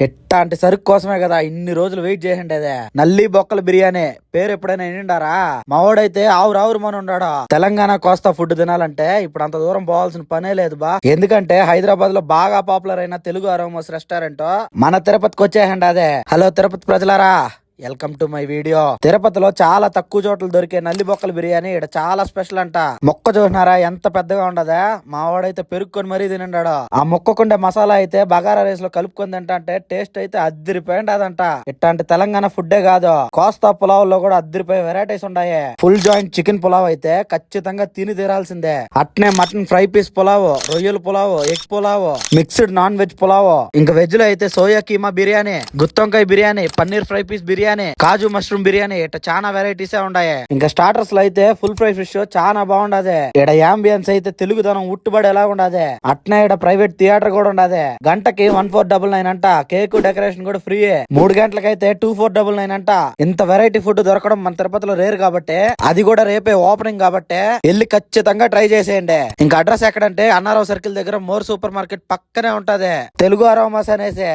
ఎట్టాంటి సరుకు కోసమే కదా ఇన్ని రోజులు వెయిట్ చేసిండి అదే నల్లి బొక్కల బిర్యానీ పేరు ఎప్పుడైనా వినిండారా? మావాడైతే ఆవురు మన ఉన్నాడు. తెలంగాణ కోస్తా ఫుడ్ తినాలంటే ఇప్పుడు అంత దూరం పోవాల్సిన పనే లేదు బా. ఎందుకంటే హైదరాబాద్ లో బాగా పాపులర్ అయిన తెలుగు అరోమాస్ రెస్టారెంట్ మన తిరుపతికి వచ్చేయండి అదే. హలో తిరుపతి ప్రజలారా, వెల్కమ్ టు మై వీడియో. తిరుపతిలో చాలా తక్కువ చోట్ల దొరికే నల్లి బొక్కల బిర్యానీ ఇక్కడ చాలా స్పెషల్ అంట. మొక్క చూసినారా ఎంత పెద్దగా ఉండదా? మావాడైతే పెరుక్కొని మరీ తినండాడు. ఆ మొక్కకుండే మసాలా అయితే బగారా రైస్ లో కలుపుకొని తింటే టేస్ట్ అయితే అద్దరిపోయింది అదంట. ఇట్లాంటి తెలంగాణ ఫుడ్డే కాదు, కోస్తా పులావ్ లో కూడా అద్దరిపోయే వెరైటీస్ ఉన్నాయి. ఫుల్ జాయింట్ చికెన్ పులావ్ అయితే ఖచ్చితంగా తిని తీరాల్సిందే. అట్నే మటన్ ఫ్రై పీస్ పులావ్, రొయ్యల pulao, egg pulao, mixed non veg pulao, ఇంకా వెజ్ లో అయితే సోయా కీమా బిర్యానీ, గుత్తొంకాయ biryani, paneer fry piece biryani, kaju mushroom biryani, ఇట్లా చాలా వెరైటీస్ ఉన్నాయి. ఇంకా స్టార్టర్స్ లో అయితే ఫుల్ ఫ్రై ఫిష్ చాలా బాగుండదు. ఇక్కడ యాంబియన్స్ అయితే తెలుగుదనం ఉట్టుబడి ఎలా ఉండదు. అట్నే ఇక్కడ ప్రైవేట్ థియేటర్ కూడా ఉండదు. గంటకి 1499 అంట. కేక్ డెకరేషన్ కూడా ఫ్రీ. 3 గంటలకైతే 2499 అంట. ఇంత వెరైటీ ఫుడ్ దొరకడం మన తిరుపతిలో రేర్ కాబట్టి, అది కూడా రేపే ఓపెనింగ్ కాబట్టి వెళ్ళి ఖచ్చితంగా ట్రై చేసేయండి. ఇంకా అడ్రస్ ఎక్కడంటే అన్నారావు సర్కిల్ దగ్గర మోర్ సూపర్ మార్కెట్ పక్కనే ఉంటది తెలుగు అరోమాస్ అనేసి.